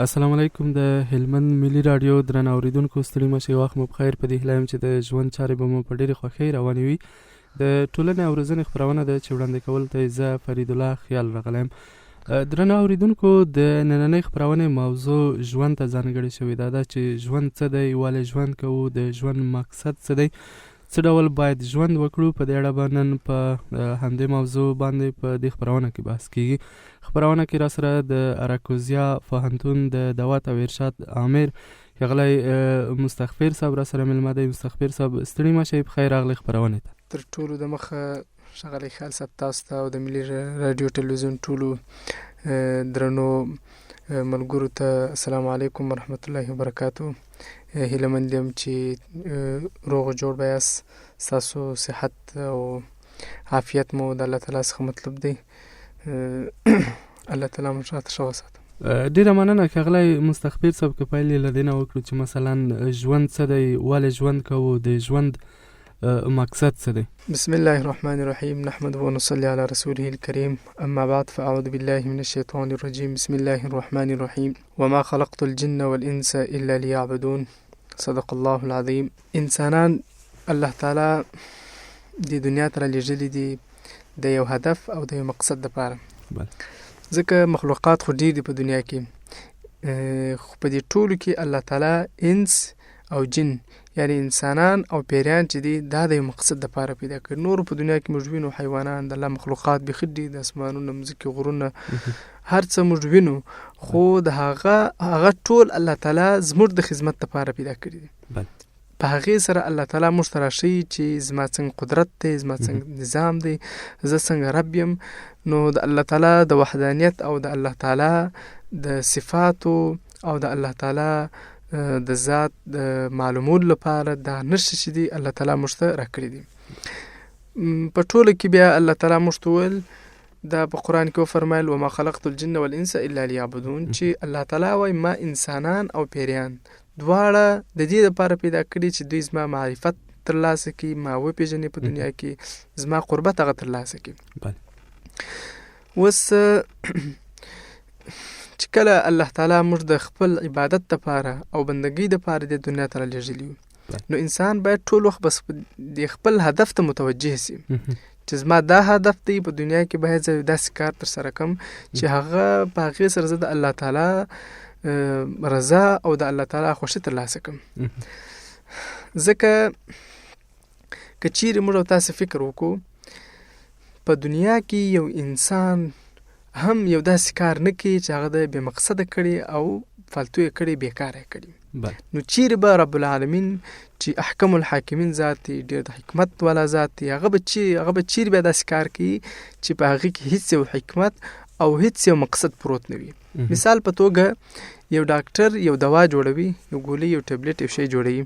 السلام علیکم. د هلمند ملي رادیو درنو اوریدونکو ستړي مشئ، وخت مو بخیر. په دې هیله یم چې د ژوند چارې به مو په ډېرې خوښۍ روانې وي. د ټولنې او روزنې خپرونه ده چې وړاندې کولو ته زه فرید الله خیال راغلی یم. درنو اوریدونکو، د نننۍ خپرونې موضوع ژوند ته ځانګړې شوې ده چې ژوند څه دی، ولې ژوند کوو، د ژوند مقصد څه دی، څه ډول باید ژوند وکړو. په دې اړه به نن په همدې موضوع باندې په دې خپرونه کې بحث کیږي. خپرونه کې را سره د اراکوزیا پوهنتون د دعوت او ارشاد امیر ښاغلی مستغفر صاحب را سره مېلمه دی. مستغفر صاحب ستړي مشئ، پخیر راغلی خپرونې ته. تر ټولو د مخه ښاغلی خیال صاحب تاسو ته او د ملي رادیو ټلویزیون ټولو درنو ملګرو ته السلام علیکم ورحمت الله وبرکاتو. هیله مند یم چې روغ جوړ به یاست. ستاسو صحت او عافیت مو د الله تعالی څخه مطلوب دی. الله تعالی مو راته ښه وساته. ډېره مننه ښاغلی مستغفر صاحب. که پیل یې له دې نه وکړو چې مثلا ژوند څه دی، ولې ژوند کوو، د ژوند مقصد څه دی؟ بسم الله الرحمن الرحیم، نحمده ونصلي على رسوله الكريم، اما بعد فاعوذ بالله من الشیطان الرجیم، بسم الله الرحمن الرحیم، وما خلقت الجن والانس الا ليعبدون، صدق الله العظیم. انسانان الله تعالی د دنیا ته رالیږلي دي د یو هدف او د یو مقصد دپاره. ځکه مخلوقات خو ډېر دي په دنیا کې، خو په دې ټولو کې الله تعالی انس او جن یعنی انسانان او پیریان چې دي دا د یو مقصد دپاره پیدا کړي. نور په دنیا کې موږ وینو حیوانان، د الله مخلوقات بیخي دي، د اسمانونه، مځکې، غرونه، هر څه موږ وینو، خو د هغه ټول الله تعالی زموږ د خدمت دپاره پیدا کړي دي. په هغې سره الله تعالی موږ ته راښیي چې زما څنګه قدرت دی، زما څنګه نظام دی، زه څنګه رب یم. نو د الله تعالی د وحدانیت او د الله تعالی د صفاتو او د الله تعالی د ذات د معلومولو لپاره دا نښې چې دي الله تعالی موږ ته راکړي دي. په ټوله کې بیا الله تعالی موږ ته وویل، دا په قرآن کې وفرمایل وما خلقت الجن والانس الا ليعبدون، چې الله تعالی وایي ما انسانان او پیریان دواړه د دې لپاره پیدا کړي چې دوی زما معرفت ترلاسه کړي، ما وپېژني په دنیا کې، زما قربت هغه ترلاسه کړي. اوس چې کله الله تعالی موږ د خپل عبادت دپاره او بندګۍ دپاره د دنیا ته رالیږلي یو، نو انسان باید ټول وخت بس د خپل هدف ته متوجه سي چې زما دا هدف دی په دنیا کې، باید زه داسې کار ترسره کړم چې هغه په هغې سره زه د الله تعالی رضا او د الله تعالی خوښي ترلاسه کړم. ځکه که چیرې موږ او تاسې فکر وکړو، په دنیا کې یو انسان هم یو داسې کار نه کوي چې هغه د بې مقصده کړي او فالتو یې کړي، بیکاره یې کړي. نو چیرې به رب العالمین چې احکم الحاکمین ذات دی، ډېر د حکمت والا ذات دی، هغه به چیرې بیا داسې کار کوي چې په هغې کې هیڅ یو حکمت او هیڅ یو مقصد پروت نه وي. مثال په توګه یو ډاکټر یو دوا جوړوي، یو ګولۍ، یو ټابلیټ، یو شی جوړوي،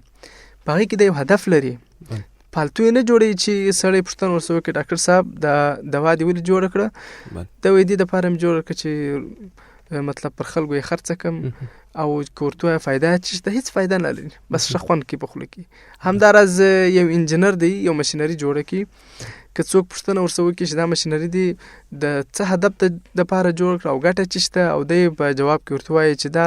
په هغې کې د یو هدف لري، فالتو یې نه جوړوي چې سړی پوښتنه ورسره وکړي ډاکټر صاحب دا دوا دې ولې جوړه کړه؟ دا وایي دې دپاره مې جوړه کړه چې مطلب پر خلکو یې خرڅه کړم او که ورته ووایه فایده چې شته، هېڅ فایده نه لري، بس ښه خوند کوي په خوله کې. همداراز یو انجینر دی یو ماشینري جوړه کړي، که څوک پوښتنه ورسره وکړي چې دا ماشینري دی د څه هدف دپاره جوړ کړه او ګټه چې شته، او دی په جواب کې ورته وایي چې دا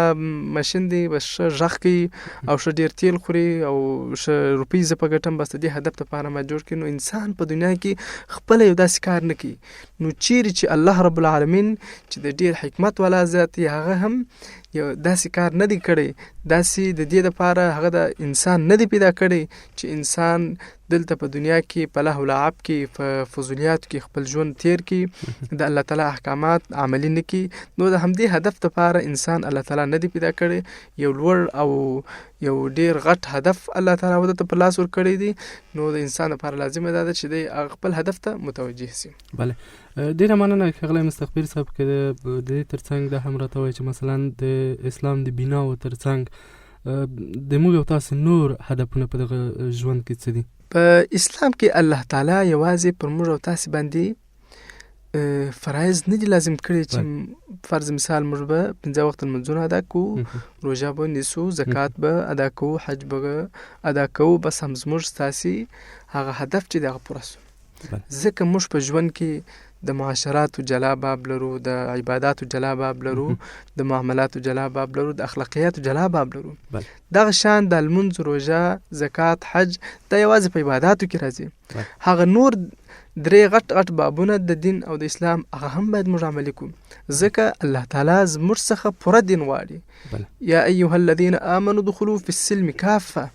ماشین دی بس ښه غږ کوي او ښه ډېر تیل خوري او ښه روپۍ زه په ګټم، بس د دې هدف دپاره ما جوړ کړي. نو انسان په دنیا کې خپله یو داسې کار نه کوي. نو چیرې چې الله رب العالمین چې د ډېر حکمت والا ذات دی، هغه هم یو داسې کار نه دی کړی، داسې د دې دپاره هغه د انسان نه دی پیدا کړی چې انسان دلته په دنیا کې په لهو لعب کې په فضولیاتو کې خپل ژوند تیر کړي، د الله تعالی احکامات عملي نه کړي. نو د همدې هدف دپاره انسان الله تعالی نه دی پیدا کړی. یو لوړ او یو ډېر غټ هدف الله تعالی ورته په لاس ورکړی دی. نو د انسان لپاره لازمه ده چې دی خپل هدف ته متوجه سي. بله، ډېره مننه ښاغلی مستغفر صاحب. که د دې ترڅنګ دا هم راته وایي چې مثلا د اسلام د بیناو ترڅنګ د موږ او تاسې نور هدفونه په دغه ژوند کې څه دي؟ په اسلام کې الله تعالی یوازې پر موږ او تاسې باندې فرایض نه دي لازم کړي چې فرض مثال موږ به 5 وخت لمونځونه ادا کوو، روژه به نیسو، زکات به ادا کوو، حج به ادا کوو، بس هم زموږ ستاسې هغه هدف چې دغه پوره سو. ځکه موږ په ژوند کې د معاشراتو جلا باب لرو، د عباداتو جلا باب لرو، د معاملاتو جلا باب لرو، د اخلاقیاتو جلا باب لرو. دغه شان د لمونځ، روژه، زکات، حج دا یوازې په عباداتو کې راځي. هغه نور 3 غټ بابونه د دین او د اسلام هغه هم باید موږ عملي کړو، ځکه الله تعالی زموږ څخه پوره دین غواړي. یا ایها الذین آمنوا ادخلوا فی السلم کافه.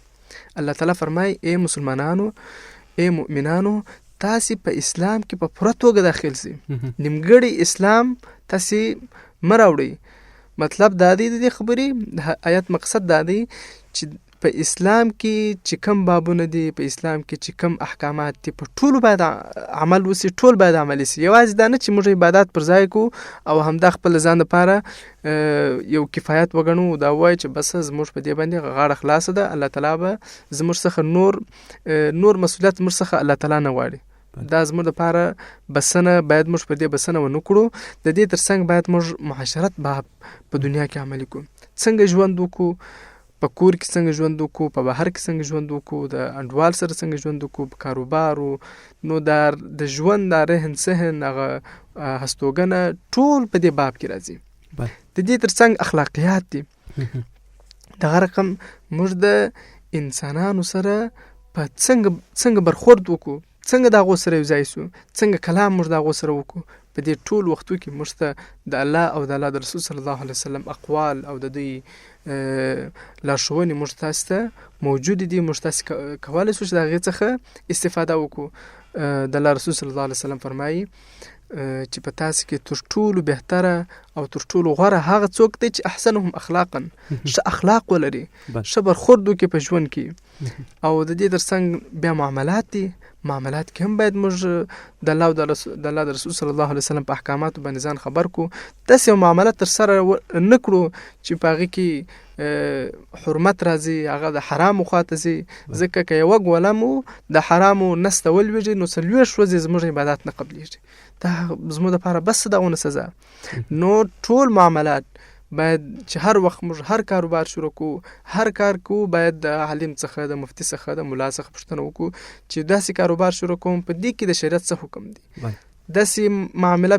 الله تعالی فرمای ای مسلمانانو، ای مؤمنانو، تاسې په اسلام کې په پوره توګه داخل سي. نیمګړی اسلام تاسې مه راوړئ. مطلب دا دی د دې خبرې آیت مقصد دا دی چې په اسلام کې چې کم بابونه دي، په اسلام کې چې کم احکامات دي، په ټولو باید عمل وسي، ټول باید عملي سي. یوازې دا نه چې موږ عبادات پر ځای کو او همدا خپل ځان لپاره یو کفایت وګڼو، دا وایي چې بس زموږ په دې باندې غاړه خلاصه ده، الله تعالی به زموږ څخه نور مسؤلیت زموږ څخه الله تعالی نه غواړي. دا زموږ لپاره بسنه باید موږ په دې بسنه ونه کړو. د دې ترڅنګ باید موږ معاشرت باب په دنیا کې عملي کړو. څنګه ژوند وکړو، په کور کې څنګه ژوند وکړو، په بهر کې څنګه ژوند وکړو، د انډوال سره څنګه ژوند وکړو، په کاروبارو. نو د ژوند د رهن سهن هغه هستوګنه ټول په دې باب کې راځي. د دې ترڅنګ اخلاقیات دي. دغه رقم موږ د انسانانو سره په څنګه برخورد وکړو، څنګه د هغو سره یو ځای سو، څنګه کلام موږ د هغو سره وکړو. په دې ټول وختو کې موږ ته د الله او د الله د رسول صلی الله علیه وسلم اقوال او د دوی لارښوونې موږ تاسو ته موجود دي. موږ تاسو کولی شو چې د هغې څخه استفاده وکړو. د الله رسول صلی الله علیه وسلم فرمایي چې په تاسو کې تر ټولو بهتره او تر ټولو غوره هغه څوک دی چې احسنهم اخلاقا، ښه اخلاق ولري، ښه برخورد وکړي په ژوند کې. او د دې ترڅنګ بیا معاملات دي. معاملات کې هم باید موږ د الله او د رسول صلی الله علیه وسلم په احکاماتو باندې ځان خبر کو. داسې یو معاملات تر سره نه کړو چې په هغې کې حرمت راځي، هغه د حرامو خواته ځي. ځکه که یوه ګوله مو د حرامو نسته ولویږي نو 40 ورځې زموږ عبادات نه قبلیږي. دا زموږ دپاره بس دغونه سزا. نو ټول معاملات باید چې هر وخت موږ هر کاروبار شروع کو، هر کار کو، باید د عالم څخه، د مفتی څخه، د ملا څخه پوښتنه وکړو چې داسې کاروبار شروع کوم، په دې کې د شریعت څه حکم دی، داسې معامله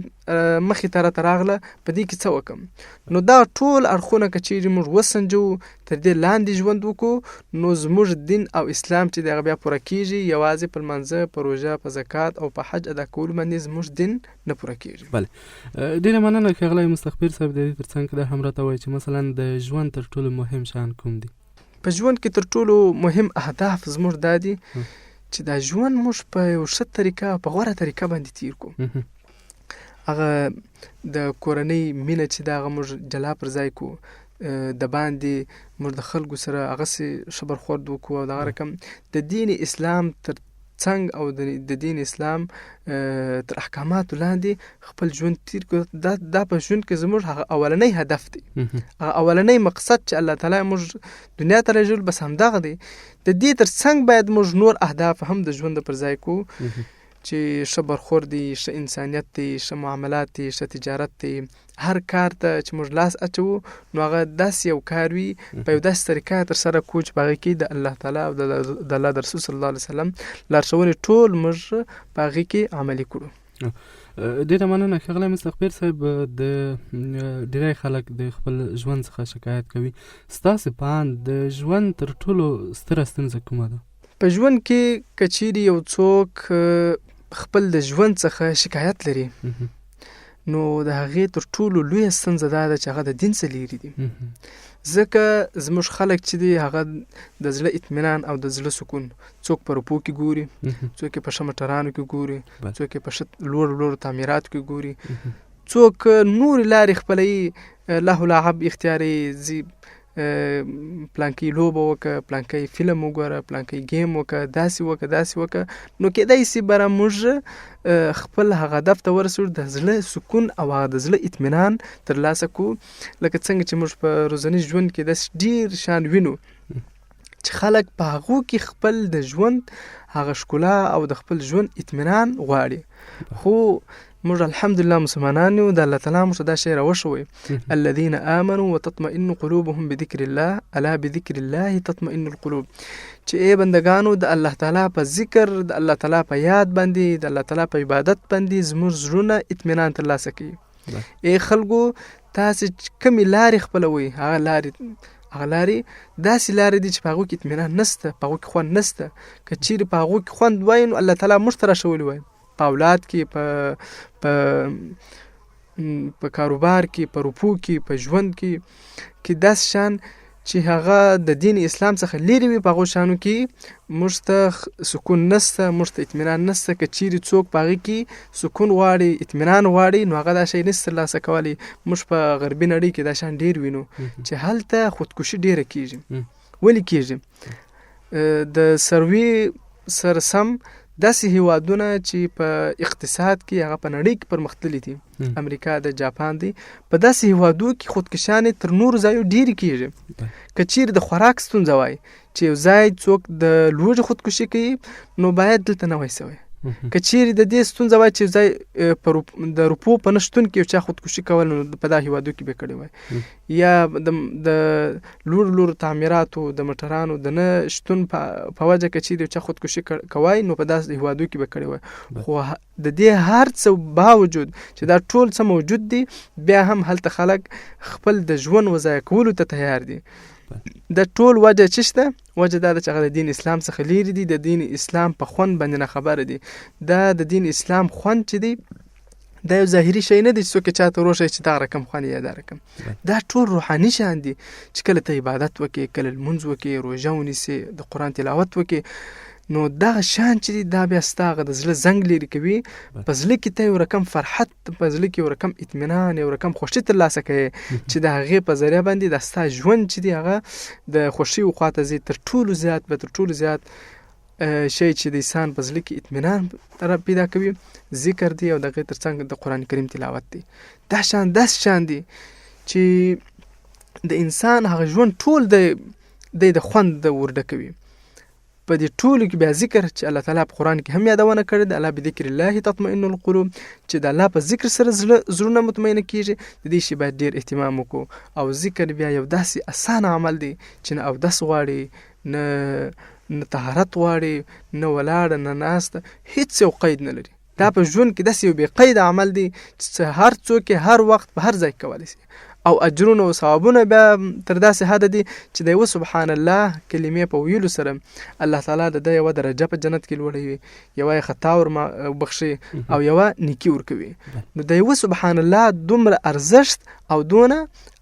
مخې ته راته راغله، په دې کې څه وکم. نو دا ټول اړخونه که چیرې موږ وسنجو، تر دې لاندې ژوند وکړو، نو زموږ دین او اسلام چې دی هغه بیا پوره کېږي. یوازې په لمانځه، په روژه، په زکات او په حج ادا کولو باندې زموږ دین نه پوره کېږي. بله، ډېره مننه ښاغلی مستخبر صاحب. د دې ترڅنګ دا هم راته وایي چې مثلا د ژوند تر ټولو مهم شیان کوم دي؟ په ژوند کې تر ټولو مهم اهداف زموږ دا دي چې دا ژوند موږ په یو ښه طریقه، په غوره طریقه باندې تیر کړو. هغه د کورنۍ مینه چې دا هغه موږ جلا پر ځای کړو، د باندې موږ د خلکو سره هغسې ښه برخورد وکړو. او دغه رقم د دین اسلام تر څنګ او د دین اسلام تر احکاماتو لاندې خپل ژوند تیر کړو. دا په ژوند کې زموږ هغه اولنی هدف دی، هغه اولنی مقصد چې الله تعالی موږ دنیا ته راجول بس همدغه دی. د دې تر څنګ باید موږ نور اهداف هم د ژوند پر ځای کو، چې ښه برخورد دی، ښه انسانیت دی، ښه معاملات دی، ښه تجارت دی. هر کار ته چې موږ لاس اچو نو هغه داسې یو کار وي، په یو داسې طریقه تر سره کو چې په هغې کې د الله تعالی او د الله د رسول صلی الله علیه وسلم لارښوونې ټول موږ په هغې کې عملي کړو. ډېره مننه ښاغلی مستخبر صاحب. د ډېری خلک د خپل ژوند څخه شکایت کوي. ستاسې په اند د ژوند تر ټولو ستره ستونزه کومه ده؟ په ژوند کې که چیرې یو څوک خپل د ژوند څخه شکایت لري، نو د هغې تر ټولو لویه ستونزه دا ده چې هغه د دین څخه لیرې دي. ځکه زموږ خلک چې دي هغه د زړه اطمینان او د زړه سکون، څوک په روپو کې ګوري، څوک یې په ښه موټرانو کې ګوري، څوک یې په ښه لوړو تعمیراتو کې ګوري، څوک نورې لارې خپلوي، له لعب اختیاري ځي، پلانکی لوبه وکړه، پلانکی فلم وګوره، پلانکی گیم وکړه، داسې وکړه، داسې وکړه. نو کېدای شي بره موږ خپل هغه هدف ته ورسو، د زړه سکون او هغه د زړه اطمینان ترلاسه کو. لکه څنګه چې موږ په ورځني ژوند کې داسې ډېر شیان وینو چې خلک په هغو کې خپل د ژوند هغه ښکلا او د خپل ژوند اطمینان غواړي، خو موږ الحمدلله مسلمانان یو، د الله تعالی موږ ته دا شی راوښوی الذین آمنوا وتطمئن قلوبهم بذکر الله الا بذکر الله تطمئن القلوب، چې ای بندگانو د الله تعالی په ذکر، د الله تعالی په یاد باندې، د الله تعالی په عبادت باندې زموږ زړونه اطمینان ترلاسه کوي. ای خلکو تاسې کومې لارې خپلوئ، هغه لارې داسې لارې دي چې په هغو کې اطمینان نشته، په هغو کې خوند نشته. که چیرې په هغو کې خوند وای نو الله تعالی موږ ته راښولی وای، په اولاد کې، په کاروبار کې، په روپو کې، په ژوند کې داسې شان چې هغه د دین اسلام څخه لرې وي، په هغو شانو کې موږ ته سکون نشته، موږ ته اطمینان نشته. که چیرې څوک په هغې کې سکون غواړي، اطمینان غواړي، نو هغه دا شی نشي ترلاسه کولی. موږ په غربي نړۍ کې دا شان ډېر وینو چې هلته خودکشي ډېره کېږي. ولې کېږي؟ د سروې سره سم داسې هیوادونه چې په اقتصاد کې هغه په نړۍ کې پرمختللي دي، امریکا د جاپان دی، په داسې هیوادو کې خودکشانې تر نورو ځایو ډېرې کېږي. که چیرې د خوراک ستونزه وای چې یو ځای څوک د لوږې خودکشي کوي نو باید دلته نه وای سوی. که چیرې د دې ستونزه وای چې ځای د روپو په نشتون کې یو چا خودکشي کول نو په دا هیوادو کې به کړی وای. یا د لوړ تعمیراتو د موټرانو د نه شتون په وجه که چیرې یو چا خودکشي کوای نو په داسې هیوادو کې به کړی وای. خو د دې هر څه باوجود چې دا ټول څه موجود دي، بیا هم هلته خلک خپل د ژوند وضایع کولو ته تیار دي. د ټول وجه چې شته، وجه دا ده چې هغه د دین اسلام څخه لرې دي، د دین اسلام په خوند باندې نه خبره دي. دا د دین اسلام خوند چې دی دا یو ظاهري شی نه دی چې څوک چاته وروښیي چې دا رقم خوند یا دا رقم. دا ټول روحاني شیان دي چې کله ته عبادت وکړې، کله لمونځ وکړې، روژه ونیسې، د قرآن تلاوت وکړې، نو دغه شان چې دی دا بیا ستا هغه د زړه زنګ لرې کوي. په زړه کې ته یو رقم فرحت، په زړه کې یو رقم اطمینان، یو رقم خوښي ترلاسه کوي چې د هغې په ذریعه باندې د ستا ژوند چې دی هغه د خوښیو خواته ځي. تر ټولو زیات شی چې د انسان په زړه کې اطمینان پیدا کوي ذکر دی، او د هغې تر څنګ د قرآن کریم تلاوت دی. دا داسې شان دی چې د انسان هغه ژوند ټول د خوند ورډکوي. په دې ټولو کې بیا ذکر چې الله تعالی په قرآن کې هم یادونه کړې ده، الا بذکر الله تطمئن القلوب، چې د الله په ذکر سره زړونه مطمئنه کېږي. د دې شي باید ډېر اهتمام وکړو. او ذکر بیا یو داسې اسانه عمل دی چې نه اودس غواړي، نه طهارت غواړي، نه ولاړه، نه ناسته، هیڅ یو قید نه لري. دا په ژوند کې داسې یو بې قید عمل دی چې هر څوک هر وخت په هر ځای کولی شي. او اجرونه او ثوابونه بیا تر داسې حده دي چې د یوه سبحان الله کلمې په ویلو سره الله تعالی د ده یوه درجه په جنت کې لوړوي، یوه یې خطا وربخښي او یوه نیکي ورکوي. نو د یوه سبحان الله دومره ارزښت او دونه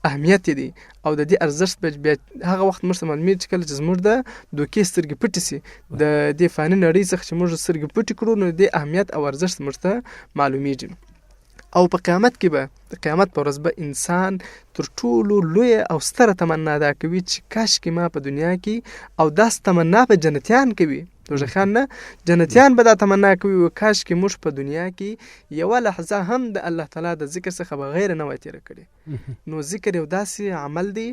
اهمیت دی، او د دې ارزښت بیا هغه وخت موږ ته معلومېږي چې کله چې زموږ د دوکې سترګې پټې سي، د دې فاني نړۍ څخه چې موږ سترګې پټې کړو، نو د دې اهمیت او ارزښت موږ ته معلومېږي. او په قیامت کې به، د قیامت په ورځ به انسان تر ټولو لویه او ستره تمنا دا کوي چې کاشکې ما په دنیا کې، او داس تمنا په جنتیان کوي، دوزخیان نه، جنتیان به دا تمنا کوي و کاشکې موږ په دنیا کې یوه لحظه هم د الله تعالی د ذکر څخه بغیر نه وای تېره کړې. نو ذکر یو داسې عمل دی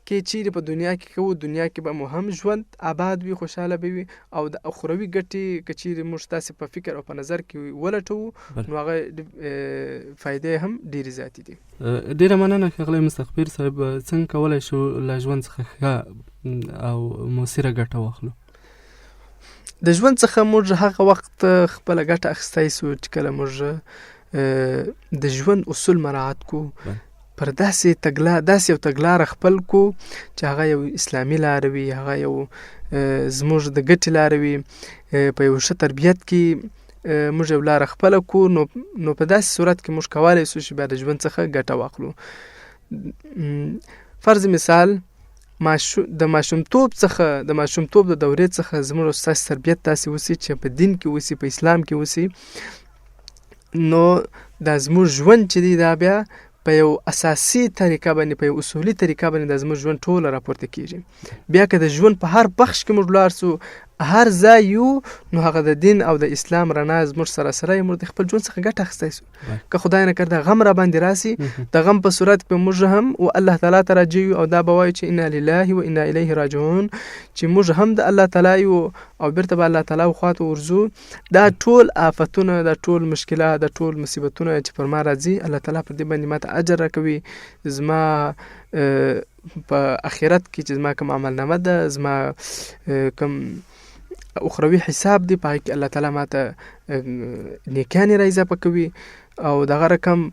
کې چیرې په دنیا کې کوو، دنیا کې به مو هم ژوند آباد وي، خوشحاله به وي، او د اخروي ګټې که چیرې موږ تاسې په فکر او په نظر کې ولټوو نو هغه فایدې هم ډېرې زیاتې دي. ډېره مننه ښاغلی مستغفر صاحب. څنګه کولی شو له ژوند څخه ښه او مؤثره ګټه واخلو؟ د ژوند څخه موږ هغه وخت خپله ګټه اخیستی سو چې کله موږ د ژوند اصول مراعات کو، پر داسې یو تګلاره خپل کو چې هغه یو اسلامي لاره وي، هغه یو زموږ د ګټې لاره وي. په یو ښه تربیت کې موږ یو لاره خپله کو، نو په داسې صورت کې موږ کولی سو چې بیا د ژوند څخه ګټه واخلو. فرض مثال د ماشومتوب د دورې څخه زموږ ستاسې تربیت داسې وسي چې په دین کې وسي، په اسلام کې وسي، نو دا زموږ ژوند چې دی دا بیا په یو اساسي طریقه باندې، په یو اصولي طریقه باندې د زموږ ژوند ټوله راپورته کېږي. بیا که د ژوند په هر بخش کې موږ لاړ سو هر ځای یو نو هغه د دین او د اسلام رڼا زموږ سره سره موږ د خپل ژوند څخه ګټه اخیستی سو. که خدای نه کړ د غم را باندې راسي د غم په صورت کې موږ هم او الله تعالی ته راجع یو او دا به وایو چې انا لله و انا الیه راجعون چې موږ هم د الله تعالی یو او بیرته به الله تعالی خواته ورځو. دا ټول آفتونه دا ټول مشکلات دا ټول مصیبتونه چې پر ما راځي الله تعالی پر دې باندې ماته اجر راکوي. زما په آخرت کې چې زما کوم عمل نامه ده زما کوم اخروی حساب دی پای کې الله تعالی ماته نیکانې را اضافه کوي او دغه رقم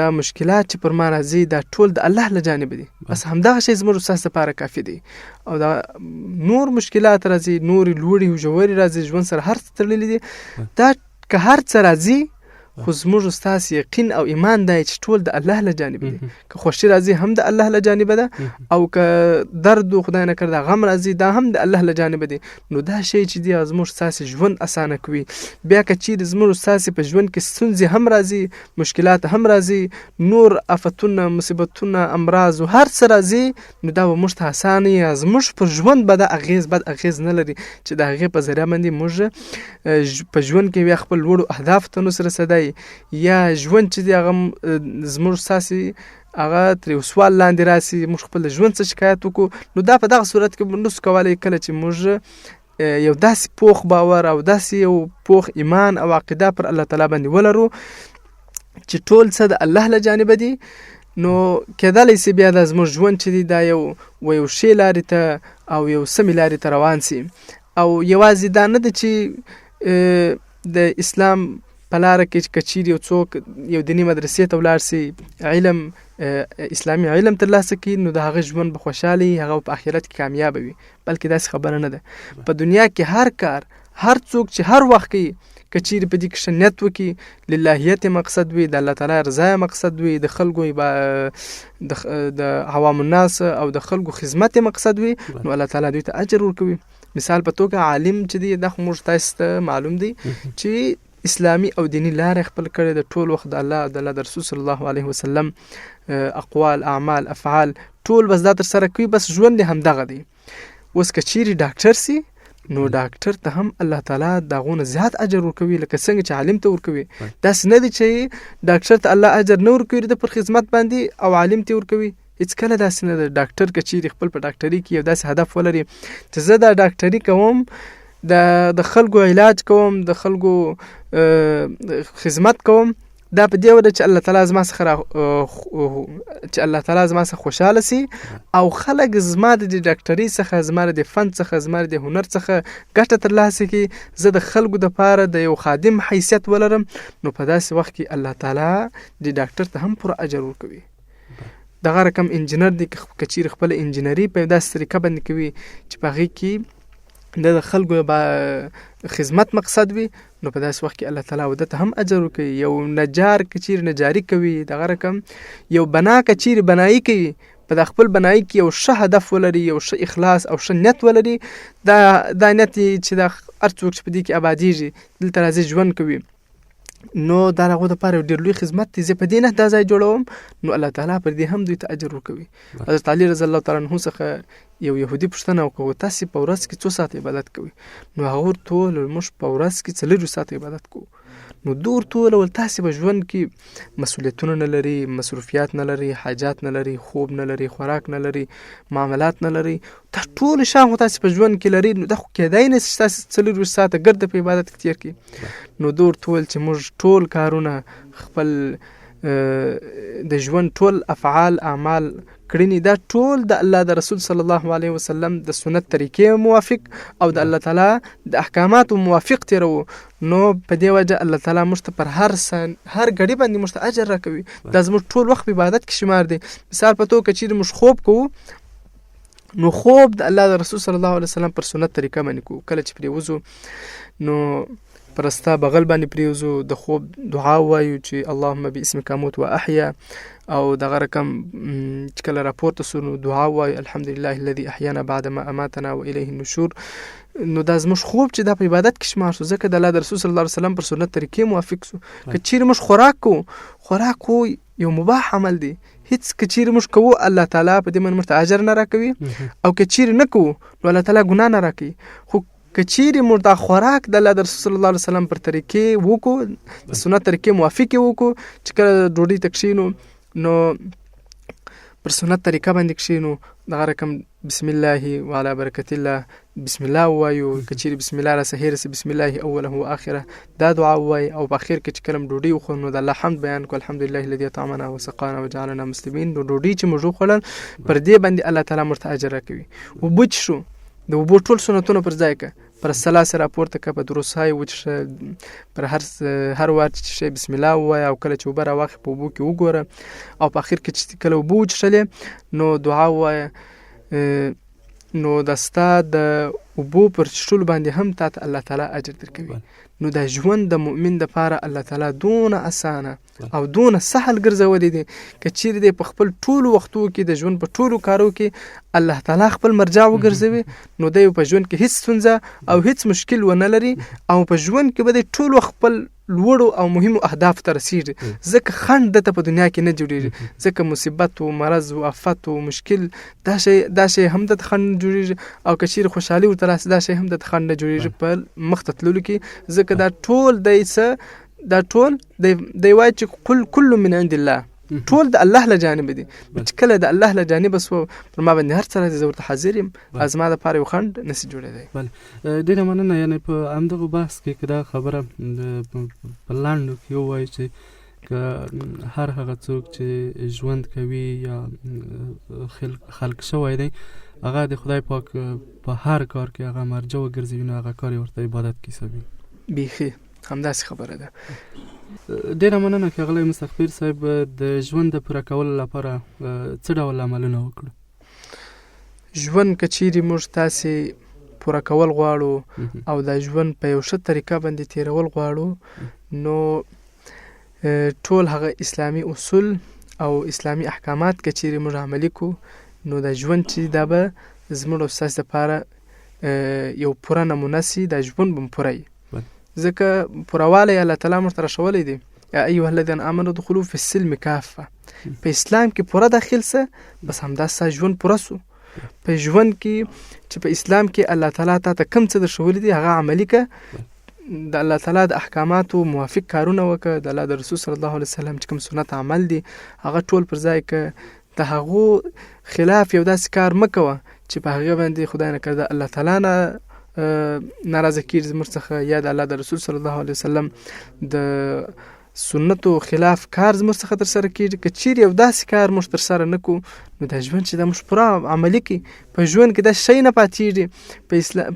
دا مشکلات چې پر ما راځي دا ټول د الله له جانب دي. بس همدغه شی زموږ استاد لپاره کافي دی. او دا نور مشکلات راځي نور لوړي او ژوري راځي ژوند سره هر څه تړلي دي. دا که هر څه راځي خو زموږ استاد یقین او ایمان دی چې ټول د الله له جانب دي. که خوشي راځي هم د الله له جانب ده او که درد خدای نه کړ دا غم راځي دا هم د الله له جانب دي. نو دا شی چې دی زموږ استاد ژوند اسانه کوي. بیا که چیرې زموږ استاد په ژوند کې ستونزې هم راځي مشکلات هم راځي نور آفتونه مصیبتونه امراض او هر څه راځي نو دا به موږ ته اسانه زموږ پر ژوند به د اغیز بد اغیز نه لري چې د هغې په ذریعه باندې موږ په ژوند کې بیا خپل لوړو اهدافو ته نصرت رسېدی یا ژوند چې دی هغه زموږ ساسي هغه تر یو سوال لاندې راسي موږ خپل ژوند څخه شکایت وکړو. نو دا په دغه صورت کې نو څه کولی کله چې موږ یو داسې پوخ باور او داسې یو پوخ ایمان او عقیده پر الله تعالی باندې ولرو چې ټول څه د الله له جانب دي نو کېدلی سي بیا د زموږ ژوند چې دی دا یو ښې لارې ته او یو سمې لارې ته روان سي. او یوازې دا نه ده چې د اسلام په لاره کې که چیرې یو څوک یو دیني مدرسې ته ولاړ سي علم اسلامي علم ترلاسه کړي نو د هغه ژوند به خوشحاله وي هغه په آخرت کې کامیابه وي. بلکې داسې خبره نه ده. په دنیا کې هر کار هر څوک چې هر وخت کوي که چیرې په دې کې ښه نیت وکړي للهیت مقصد وي د الله تعالی رضا مقصد وي د خلکو د عوام الناس او د خلکو خدمت مقصد وي نو الله تعالی دوی ته اجر ورکوي. مثال په توګه عالم چې دی دا خو موږ تاسو ته معلوم دی چې اسلامی او دینی لارې خپل کړي د ټول وخت د الله د الله رسول صلی الله علیه وسلم اقوال اعمال افعال ټول بس دا تر سره کوي بس ژوند هم دغه دی. اوس که چیرې ډاکټر سي نو ډاکټر ته هم الله تعالی دغونه زیات اجر ورکوي لکه څنګه چې عالم ته ورکوي. داسې نه دی چې ډاکټر ته الله اجر نه ورکوي د پر خدمت باندې او عالم ته ورکوي. هیڅ کله داسې نه دی. ډاکټر که چیرې خپل په ډاکټري کې یو داسې هدف ولري چې زه دا ډاکټري کوم د خلکو علاج کوم د خلکو خدمت کوم دا په دې وجه چې الله تعالی زما څخه خوشاله سي او خلک زما د ډاکټري څخه زما د فن څخه زما د هنر څخه ګټه ترلاسه کړي زه د خلکو دپاره د یو خادم حیثیت ولرم نو په داسې وخت کې الله تعالی د ډاکټر ته هم پوره اجر ورکوي. دغه رقم انجینر دی که چیرې خپله انجینري په داسې طریقه باندې کوي چې په هغې کې د خلکو خدمت مقصد وي نو په داسې وخت کې الله تعالی ودته هم اجر ورکوي. یو نجار که چیرې نجاري کوي دغه رقم یو بنا که چیرې بنایي کوي په د خپل بنایي کې یو ښه هدف ولري یو ښه اخلاص او ښه نیت ولري دا نیت چې د هر څوک چې په دې کې آبادیږي دلته راځي ژوند کوي نو دا هغو دپاره ډېر لوی خدمت دی. زه په دې نه دا ځای جوړوم نو الله تعالی پر دې هم دوی ته اجر ورکوي. حضرت علي رضی الله تعالی عنه څخه یو يهودي پوښتنه وکړه تاسې په ورځ کې څو ساعته عبادت کوئ؟ نو هغه ورته وویل موږ په ورځ کې 4 ساعته عبادت کوو. نو دوی ورته وویل تاسې په ژوند کې مسؤلیتونه نه لري مصروفیات نه لري حاجات نه لري خوب نه لري خوراک نه لري معاملات نه لري دا ټول شیان خو تاسې په ژوند کې لري نو دا خو کېدای نه چې تاسې 4 ساعته ګرده په عبادت کې تېر کړي. نو دوی ورته وویل چې موږ ټول کارونه خپل د ژوند ټول افعال اعمال کړنی دا ټول د الله د رسول صلی الله علیه وسلم د سنت طریقې موافق او د الله تعالی د احکاماتو موافق تیرو نو په دې وجه الله تعالی موږ ته پر هر غړي باندې موږ ته اجر راکوي. دا زموږ ټول وخت په عبادت کې شمار دی. مثال په توګه چې موږ خوب کوو نو خوب د الله د رسول صلی الله علیه وسلم پر سنت طریقه باندې کوو. کله چې پریوزو نو پرستا بغل باندې پریوزو د خوب دعا وایو چې اللهم باسمک اموت واحیا او دغه رقم چې کله راپورته سو نو دعا وایو الحمدلله الذي احیانا بعد ما اماتنا والیه النشور. نو دا زموږ خوب چې دا په عبادت کې شمار شو ځکه د الله د رسول صلی الله علیه وسلم پر سنت طریقې موافق سو. که چیرې موږ خوراک کوو یو مباح عمل دی هیڅ که چیرې موږ کوو الله تعالی په دې باندې موږ ته اجر نه راکوي او که چیرې نه کوو نو الله تعالی ګناه نه راکوي. خو که چیرې موږ دا خوراک د الله د رسول صلی الله علیه وسلم پر طریقې وکړو، د سنت طریقې موافق وکړو، چې کله ډوډۍ ته کښېنو نو پر سنت طریقه باندې کښېنو، دغه رقم بسم الله وعلى برکت الله بسم الله ووایو، که چیرې بسم الله را صحیح رسي بسم الله اوله و آخره دا دعا ووایي، او په اخر کې چې کله ډوډۍ وخورو نو د الله حمد بیان کړو، الحمدلله الذي اطعمنا وسقانا وجعلنا مسلمین. نو ډوډۍ چې موږ وخوړل پر دې باندې الله تعالی موږ ته اجر راکوي. اوبه څښو، د اوبو ټول سنتونه پر ځای کړه، پر ثلاثه راپورته کړه، په دروسای وڅښه، پر هر وار چې څښې بسم الله ووایه، او کله چې اوبه راواخلې په اوبو کې وګوره، او په اخر کې چې کله اوبه وڅښلې نو دعا ووایه، نو د ستا د اوبو پر څښلو باندې هم تا ته الله تعالی اجر درکوي. نو دا ژوند د مؤمن دپاره الله تعالی دونه اسانه او دونه سهل ګرځولی دی، که چیرې دی په خپل ټولو وختو کې د ژوند په ټولو کارو کې الله تعالی خپل مرجع وګرځوي، نو دی په ژوند کې هیڅ ستونزه او هیڅ مشکل ونه لري، او په ژوند کې به دی ټول وخت خپل لوړو او مهمو اهداف ته رسیږي. ځکه خنډ دته په دنیا کې نه جوړیږي، ځکه مصیبت او مرض او آفت او مشکل دا شی هم دته خنډ نه جوړیږي، او که چیرې خوشحالي ورته راسي دا شی هم دته خنډ نه جوړیږي په مخ ته تللو کې. ځکه دا ټول دی وایي چې کل من عند الله، ټول د الله له جانب دي. چې کله د الله له جانب سو پر ما باندې هر څه راځي، زه ورته حاضر یم، ازما دپاره یو خنډ نشي جوړېدی. بله، ډېره مننه. یعنې په همدغه بحث کې که دا خبره په لنډو کې ووایو چې که هر هغه څوک چې ژوند کوي یا خلق شوی دی، هغه د خدای پاک په هر کار کې هغه مرجع وګرځوي، نو هغه کار یې ورته عبادت کیسوي. بیخي همداسې خبره ده. ډېره مننه ښاغلی مستغفر صاحب. د ژوند د پوره کولو لپاره څه ډول عملونه وکړو؟ ژوند که چیرې موږ تاسې پوره کول غواړو او دا ژوند په یو ښه طریقه باندې تېرول غواړو، نو ټول هغه اسلامي اصول او اسلامي احکامات که چیرې موږ عملي کړو، نو دا ژوند چې دا به زموږ او ستاسې دپاره یو پوره نمونه سي، دا ژوند به پوره وي. ځکه پورهوالی الله تعالی موږ ته راښولی دی، یا ایها الذین آمنوا ادخلوا فی السلم کافه، په اسلام کې پوره داخل سه، بس همدا ستا ژوند پوره سو. په ژوند کې چې په اسلام کې الله تعالی تا ته کوم څه درښولی دی هغه عملي که، د الله تعالی د احکاماتو موافق کارونه وکړه، د الله د رسول صلی الله علیه وسلم چې کوم سنت عمل دی هغه ټول پر ځای که، د هغو خلاف یو داسې کار مه کوه چې په هغه باندې خدای نه کړه الله تعالی نه ناراضه کیږي زموږ څخه، یا د الله د رسول صلی الله علیه وسلم د سنتو خلاف کار زموږ څخه تر سره کیږي. که چیرې یو داسې کار موږ تر سره نه کړو، نو دا ژوند چې دا موږ پوره عملي کړي، په ژوند کې دا شی نه پاتېږي،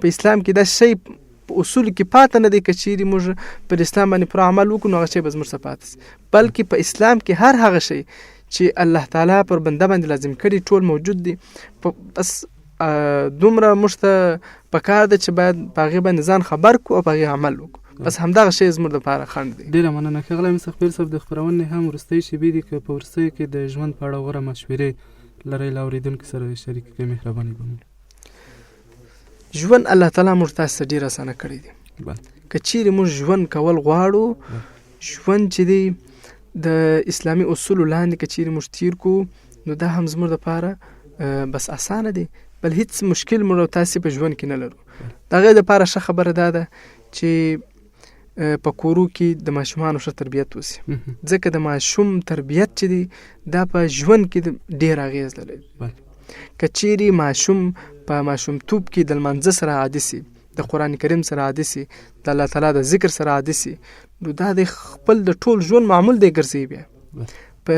په اسلام کې دا شی په اصول کې پاته نه دی. که چیرې موږ پر اسلام باندې پوره عمل وکړو، نو هغه شی به زموږ څخه پاته سي، بلکې په اسلام کې هر هغه شی چې الله تعالی پر بنده باندې لازم کړي ټول موجود دي. بس دومره موږ ته پکار ده چې باید په هغې باندې ځان خبر کړو او په هغې عمل وکړو، بس همدغه شی زموږ دپاره خنډ دی. ډېره مننه ښاغلی مستغفر صاحب. د خپرونې هم وروستۍ شېبې دي، که په وروستیو کې د ژوند په اړه غوره مشورې لرئ له اورېدونکو سره شریکې کړئ، مهرباني به وکړئ. ژوند الله تعالی موږ تاسو ته ډېر اسانه کړی دی. که چیرې موږ ژوند کول غواړو، ژوند چې دی د اسلامي اصولو لاندې که چیرې موږ تیر کړو، نو دا هم زموږ دپاره بس اسانه دی، بل هیڅ مشکل موږ تاسې په ژوند کې نه لرو. د هغې دپاره ښه خبره دا ده چې په کورو کې د ماشومانو ښه تربیت وسي، ځکه د ماشوم تربیت چې دی دا په ژوند کې ډېر اغېز لري. که چیرې ماشوم په ماشومتوب کې د لمانځه سره عادي سي، د قرآن کریم سره عادي سي، د الله تعالی د ذکر سره عادي سي، نو دا د خپل د ټول ژوند معمول دی ګرځي. بیا په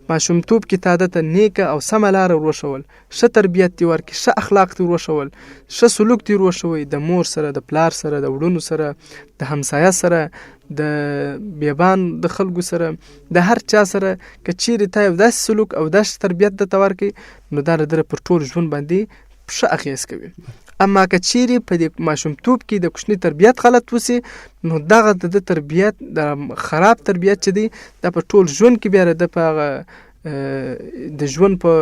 ماشومتوب کې تا دته نیکه او سمه لاره وروښول، ښه تربیت دې ورکړي، ښه اخلاق دې وروښول، ښه سلوک دې وروښوي، د مور سره، د پلار سره، د وړونو سره، د همسایه سره، د بیابان د خلکو سره، د هر چا سره که چیرې تا یو داسې سلوک او داسې تربیت درته ورکړي، نو دا د پر ټول ژوند باندې ښه اغېز کوي. اما که چیرې په دې ماشومتوب کې د کوچني تربیت غلط وسي، نو دغه د تربیت د خراب تربیت چې دی دا په ټول ژوند کې بیا د په د ژوند په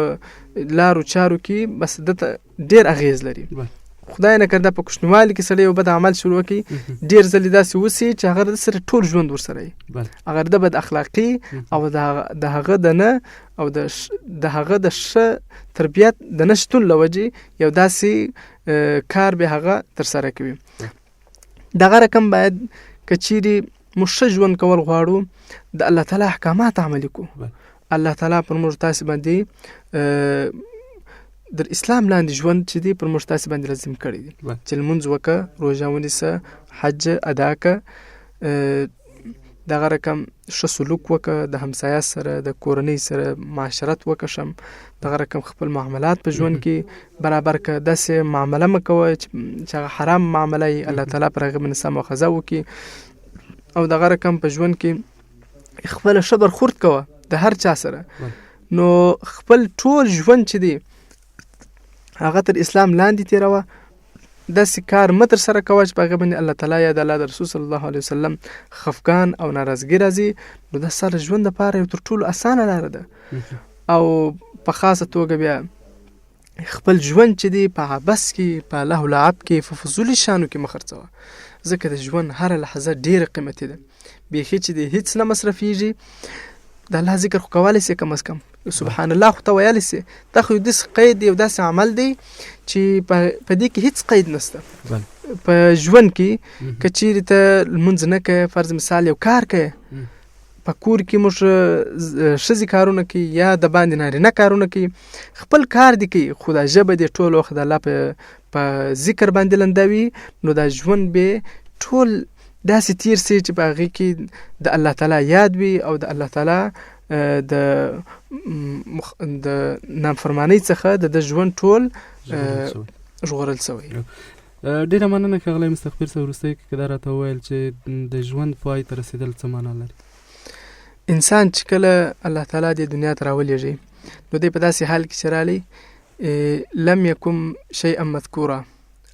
لارو چارو کې بس دته ډېر اغېز لري. خدای نه کړه په کوچنیوالي کې سړی یو بد عمل شروع کړي ډېر ځلې داسې وسي چې هغه سره ټول ژوند ورسره وي اگر د بد اخلاقي او د هغه د نه او د هغه د ښه تربیت د نشتون له وجې یو داسې کار به هغه ترسره کوي. دغه رقم باید که چیرې موږ ښه ژوند کول غواړو د الله تعالی احکامات عملي کړو. الله تعالی پر موږ تاسې باندې در اسلام لاندې ژوند چې دی پر موږ تاسې باندې لازم کړی دی چې لمونځ وکړه، روژه ونیسه، حج ادا کړه، دغه رقم ښه سلوک وکړه، د همسایه سره د کورنۍ سره معاشرت وکړم، دغه رقم خپل معاملات په ژوند کې برابر کړه، داسې معامله مه کوه چې هغه حرام معامله وي، الله تعالی پر هغه باندې سم مؤاخذه وکړي، او دغه رقم په ژوند کې خپله ښه برخورد کوه د هر چا سره. نو خپل ټول ژوند چې دی هغه تر اسلام لاندې تیروه، داسې کار مه ترسره کوه چې په هغه باندې الله تعالی یا د الله د رسول صلی الله علیه وسلم خفګان او ناراضګي راځي. نو دا سره ژوند دپاره یو تر ټولو اسانه لاره ده. او په خاصه توګه بیا خپل ژوند چې دی په عبث کې، په لهو لعب کې، په فضولي شیانو کې مه خرڅوه، ځکه د ژوند هره لحظه ډېره قیمتي ده. بیخي چې دی هیڅ نه مصرفیږي، د الله ذکر خو کولی سي، کم از کم سبحان الله خو ته ویلی سي. دا خو یو داسې قید دی، یو داسې عمل دی چې په دې کې هیڅ قید نشته. په ژوند کې که چیرې ته لمونځ نه کوې، فرض مثال یو کار کوې، په کور کې موږ ښځې کارونه کوي یا د باندې نارینه کارونه کوي، خپل کار دی کوي، خو دا ژبه دی ټول وخت د الله په ذکر باندې لندوي، نو دا ژوند به ټول داسې تیر سي چې په هغې کې د الله تعالی یاد وي او د الله تعالی د نافرمانۍ څخه د ژوند ټول ژغورل شوی. ډېره مننه ښاغلی مستغفر صاحب، وروستۍ کې که دا راته وویل چې د ژوند پای ته رسېدل څه معنا لري؟ انسان چې کله الله تعالی د دنیا ته راولېږي نو دی په داسې حال کې چې رالی لم یکن شیئا مذکورا،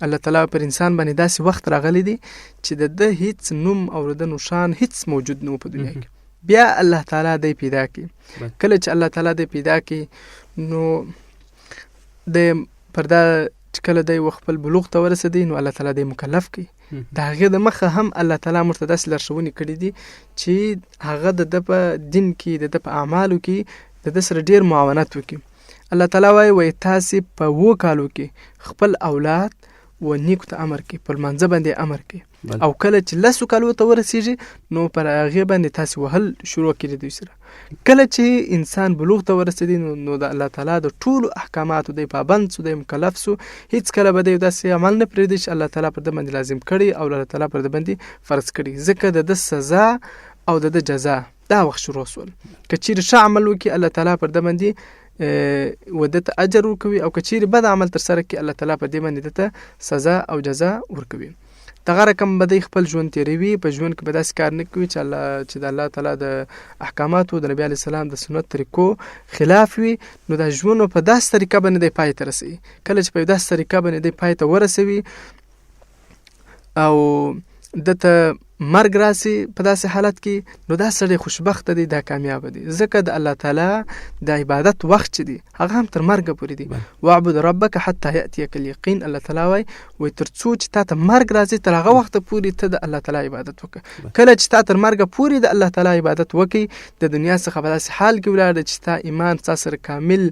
الله تعالی پر انسان باندې داسې وخت راغلی دی چې د هیڅ نوم او د نشان هیڅ موجود نه و په دنیا کې. بیا الله تعالی دی پیدا کی. کله چې الله تعالی دی پیدا کی نو د پردا چې کله دی خپل بلوغ ته ورسېدی نو الله تعالی دی مکلف کی. د هغې د مخه هم الله تعالی موږ ته داسې لارښوونې کړي دي چې هغه د ده په دین کې، د ده په اعمالو کې د ده سره ډېر معاونت وکړي. الله تعالی وایي تاسې په 7 کالو کې خپل اولاد و نیکو ته امر کوي، په لمانځه باندې امر کوي، او کله چې 10 کالو ته ورسېږي نو پر هغې باندې تاسې وهل شروع کړي دوی سره. کله چې انسان بلوغ ته ورسېدي نو د الله تعالی د ټولو احکاماتو دی پابند سو، دی مکلف سو، هیڅ کله به دی داسې عمل نه پرېږدي چې الله تعالی پر ده باندې لازم کړي او الله تعالی پر ده باندې فرض کړي، ځکه د ده سزا او د ده جزا دا وخت شروع سول. که چیرې ښه عمل وکړي الله تعالی پر ده باندې ودته اجر ورکوي، او که چیرې بد عمل ترسره کړي الله تعالی په دې باندې دته سزا او جزا ورکوي. دغه رقم به دی خپل ژوند تېروي، په ژوند کې به داسې کار نه کوي چې د الله تعالی د احکاماتو د نبي علیه السلام د سنت طریقو خلاف وي. نو دا ژوند په داسې طریقه باندې دی پای ته رسوي. کله چې په داسې طریقه باندې دی پای ته ورسوي او دته مرګ راسي په داسې حالت کې، نو دا سړی خوشبخته دی، دا کامیاب دی، ځکه د الله تعالی د عبادت وخت چې دی هغه هم تر مرګه پورې دی. واعبد ربک حتی یأتیک الیقین، الله تعالی وایي تر څو چې تا ته مرګ راځي تر هغه وخته پورې ته د الله تعالی عبادت وکړه. کله چې تا تر مرګه پورې د الله تعالی عبادت وکړي، د دنیا څخه په داسې حال کې ولاړې چې تا ایمان ستا سره کامل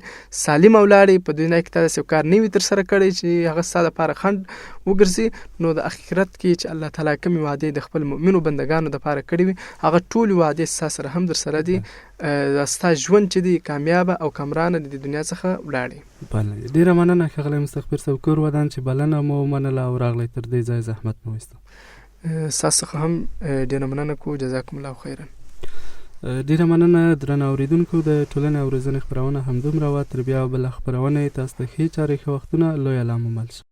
سالم ولاړې، په دنیا کې تا داسې کار نه وي ترسره کړی چې هغه ستا دپاره خنډ وګرځي، نو د آخرت کې چې الله تعالی کومې وعدې د خپل مؤمنو بندگانو دپاره کړي وي هغه ټولې وعدې ستا سره هم در سره دي. ستا ژوند چې دی کامیابه او کامرانه د دنیا څخه ولاړې. بله، ډېره مننه ښاغلی مستغفر صاحب، کور ودان چې بلنه مو ومنله او راغلی تر دې ځای زحمت مو وایستو. ستاسو څخه هم ډېره مننه کوو، جزاکم الله خیرا. ډېره مننه درنو اورېدونکو، د ټولنې او روزنې خپرونه همدومره وه. تر بیا بله خپرونه یې تاسو ته ښې چارې ښه وختونه، لوی الله مو مل شي.